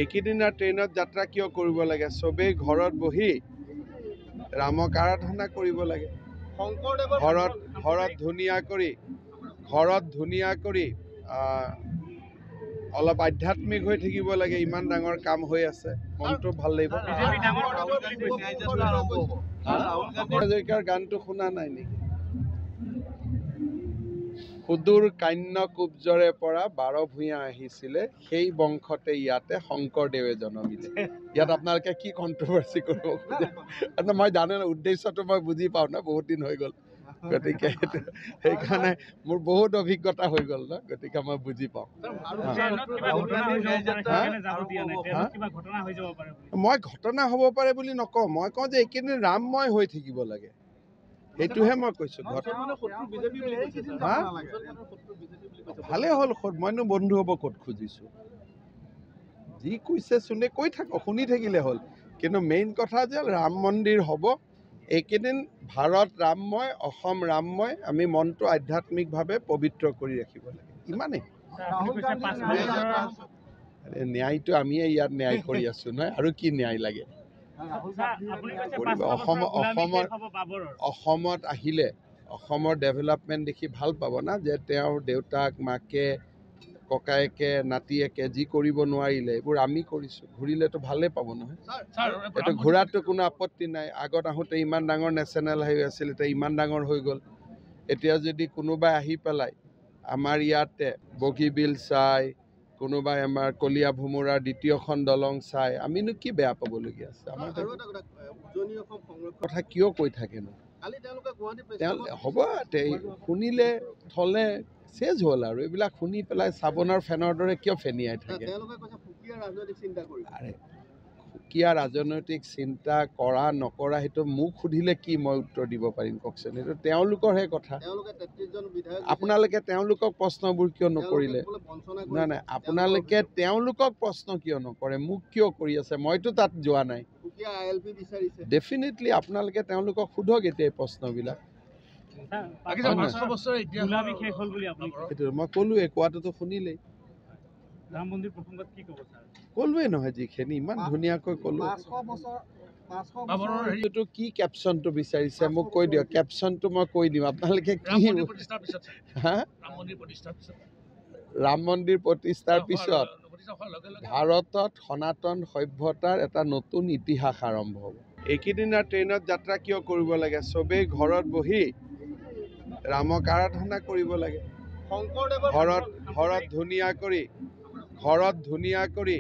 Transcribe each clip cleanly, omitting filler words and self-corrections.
এইকেইদিনা ট্ৰেইনত যাত্ৰা কিয় কৰিব লাগে? চবেই ঘৰত বহি ৰামক আৰাধনা কৰিব লাগে। ঘৰত ধুনীয়া কৰি অলপ আধ্যাত্মিক হৈ থাকিব লাগে। ইমান ডাঙৰ কাম হৈ আছে, মনটো ভাল লাগিব। হাজৰিকাৰ গানটো শুনা নাই নেকি? সুদূৰ কান্য কুব্জৰে পৰা 12 ভূঞা আহিছিলে, সেই বংশতে ইয়াতে শংকৰদেৱে জন্মিলে। ইয়াত আপোনালোকে কি কণ্ট্ৰভাৰ্চি কৰিব খোজে? মই জানো না, উদ্দেশ্যটো মই বুজি পাওঁ না, বহুত দিন হৈ গ'ল। গতিকে সেইকাৰণে মোৰ বহুত অভিজ্ঞতা হৈ গ'ল ন, গতিকে মই বুজি পাওঁ। মই ঘটনা হ'ব পাৰে বুলি নকওঁ, মই কওঁ যে এইকেইদিন ৰামময় হৈ থাকিব লাগে, সেইটোহে মই কৈছো। ভালে হ'ল, মইনো বন্ধু হ'ব ক'ত খুজিছো? যি কৈছে চোনে কৈ থাকক, শুনি থাকিলে হ'ল। কিন্তু মেইন কথা যে ৰাম মন্দিৰ হ'ব এইকেইদিন। ভাৰত ৰামময়, অসম ৰামময়, আমি মনটো আধ্যাত্মিকভাৱে পবিত্ৰ কৰি ৰাখিব লাগে, ইমানেই। ন্যায়টো আমিয়ে ইয়াত ন্যায় কৰি আছো নহয়, আৰু কি ন্যায় লাগে? অসমত আহিলে অসমৰ ডেভেলপমেণ্ট দেখি ভাল পাব না, যে তেওঁৰ দেউতাক মাকে ককায়েকে নাতিয়েকে যি কৰিব নোৱাৰিলে এইবোৰ আমি কৰিছোঁ, ঘূৰিলেতো ভালেই পাব নহয়। এইটো ঘূৰাতো কোনো আপত্তি নাই। আগত আহোঁতে ইমান ডাঙৰ নেশ্যনেল হাইৱে আছিল, এতিয়া ইমান ডাঙৰ হৈ গ'ল। এতিয়া যদি কোনোবাই আহি পেলাই আমাৰ ইয়াতে বগীবিল চাই, কোনোবাই আমাৰ কলীয়া ভোমোৰাৰ 2খন দলং চাই, আমিনো কি বেয়া পাবলগীয়া আছে? আমাৰ কথা কিয় কৈ থাকেনো? হ'ব, শুনিলে থলে চেজ হ'ল আৰু। এইবিলাক শুনি পেলাই চাবোনৰ ফেনৰ দৰে কিয় ফেনিয়াই থাকে? সুকীয়া ৰাজনৈতিক চিন্তা কৰা নকৰা সেইটো মোক সুধিলে কি মই উত্তৰ দিব পাৰিম কওকচোন? সেইটো তেওঁলোকৰহে কথা। আপোনালোকে তেওঁলোকক প্ৰশ্নবোৰ কিয় নকৰিলে? নাই, আপোনালোকে তেওঁলোকক প্ৰশ্ন কিয় নকৰে? মোক কিয় কৰি আছে? মইতো তাত যোৱা নাই। ডেফিনেটলি আপোনালোকে তেওঁলোকক সোধক এতিয়া এই প্ৰশ্নবিলাক। মই ক'লোৱে, কোৱাটোতো শুনিলেই। ক'লোৱে নহয়, যিখিনি ইমান ধুনীয়াকৈ ক'লো। কি কেপচনটো বিচাৰিছে মোক কৈ দিয়ক, কেপচনটো মই কৈ দিম। আপোনালোকে কি ৰাম মন্দিৰ প্ৰতিষ্ঠাৰ পিছত ভাৰতত সনাতন সভ্যতাৰ এটা নতুন ইতিহাস আৰম্ভ হ'ব। এইকেইদিনা ট্ৰেইনত যাত্ৰা কিয় কৰিব লাগে? চবেই ঘৰত বহি ৰামক আৰাধনা কৰিব লাগে। ঘৰত ধুনীয়া কৰি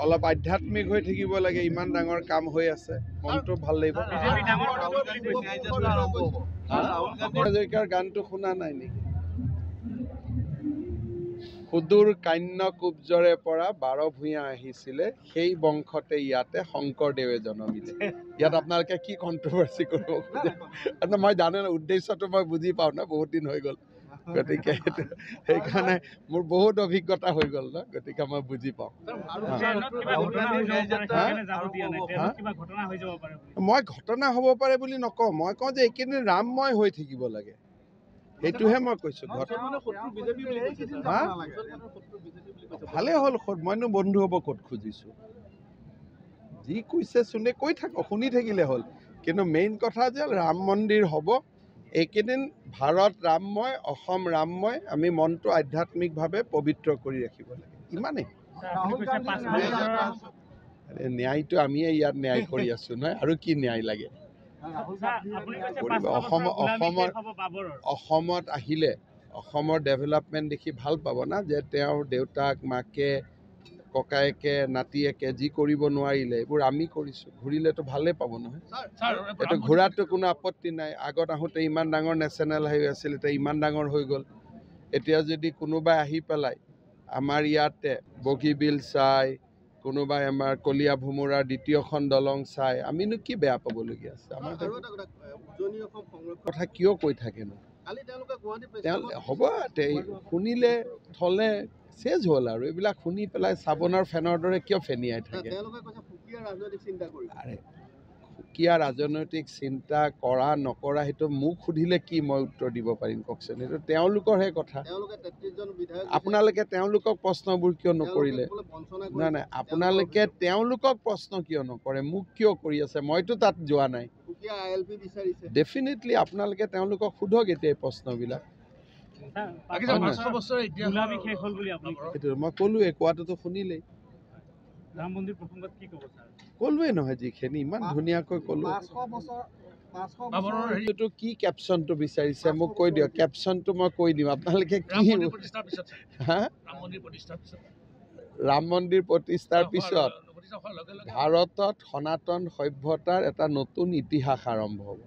অলপ আধ্যাত্মিক হৈ থাকিব লাগে। ইমান ডাঙৰ কাম হৈ আছে, মনটো ভাল লাগিব। হাজৰিকাৰ গানটো শুনা নাই নেকি? সুদূৰ কান্য কুব্জৰে পৰা 12 ভূঞা আহিছিলে, সেই বংশতে ইয়াতে শংকৰদেৱে জন্মিলে। ইয়াত আপোনালোকে কি কণ্ট্ৰভাৰ্চি কৰিব খোজে? মই জানো না, উদ্দেশ্যটো মই বুজি পাওঁ না, বহুত দিন হৈ গ'ল। গতিকে সেইকাৰণে মোৰ বহুত অভিজ্ঞতা হৈ গ'ল ন, গতিকে মই বুজি পাওঁ। মই ঘটনা হ'ব পাৰে বুলি নকওঁ, মই কওঁ যে এইকেইদিন ৰামময় হৈ থাকিব লাগে, সেইটোহে মই কৈছো। ভালে হ'ল, মইনো বন্ধু হ'ব ক'ত খুজিছো? যি কৈছে চোনে কৈ থাকক, শুনি থাকিলে হ'ল। কিন্তু মেইন কথা যে ৰাম মন্দিৰ হ'ব এইকেইদিন। ভাৰত ৰামময়, অসম ৰামময়, আমি মনটো আধ্যাত্মিকভাৱে পবিত্ৰ কৰি ৰাখিব লাগে, ইমানেই। ন্যায়টো আমিয়ে ইয়াত ন্যায় কৰি আছো নহয়, আৰু কি ন্যায় লাগে? অসমত আহিলে অসমৰ ডেভেলপমেণ্ট দেখি ভাল পাব না, যে তেওঁৰ দেউতাক মাকে ককায়েকে নাতিয়েকে যি কৰিব নোৱাৰিলে এইবোৰ আমি কৰিছোঁ, ঘূৰিলেতো ভালেই পাব নহয়। এইটো ঘূৰাতো কোনো আপত্তি নাই। আগত আহোঁতে ইমান ডাঙৰ নেশ্যনেল হাইৱে আছিল, এতিয়া ইমান ডাঙৰ হৈ গ'ল। এতিয়া যদি কোনোবাই আহি পেলাই আমাৰ ইয়াতে বগীবিল চাই, কোনোবাই আমাৰ কলীয়া ভোমোৰাৰ 2খন দলং চাই, আমিনো কি বেয়া পাবলগীয়া আছে? আমাৰ কথা কিয় কৈ থাকেনো? হ'ব, শুনিলে থলে চেজ হ'ল আৰু। এইবিলাক শুনি পেলাই চাবোনৰ ফেনৰ দৰে কিয় ফেনিয়াই থাকে? সুকীয়া ৰাজনৈতিক চিন্তা কৰা নকৰা সেইটো মোক সুধিলে কি মই উত্তৰ দিব পাৰিম কওকচোন। সেইটো তেওঁলোকৰহে কথা। আপোনালোকে তেওঁলোকক প্ৰশ্নবোৰ কিয় নকৰিলে? নাই নাই, আপোনালোকে তেওঁলোকক প্ৰশ্ন কিয় নকৰে? মোক কিয় কৰি আছে? মইতো তাত যোৱা নাই। ডেফিনেটলি আপোনালোকে তেওঁলোকক সোধক এতিয়া এই প্ৰশ্নবিলাক। সেইটো মই ক'লোৱে, কোৱাটোতো শুনিলেই। ক'লোৱে নহয় যিখিনি ইমান ধুনীয়াকৈ ক'লো। এইটো কি কেপশ্যনটো বিচাৰিছে মোক কৈ দিয়ক। কেপশ্যনটো মই কৈ দিম, আপোনালোকে কি ৰাম মন্দিৰ প্ৰতিষ্ঠাৰ পিছত ভাৰতত সনাতন সভ্যতাৰ এটা নতুন ইতিহাস আৰম্ভ হ'ব।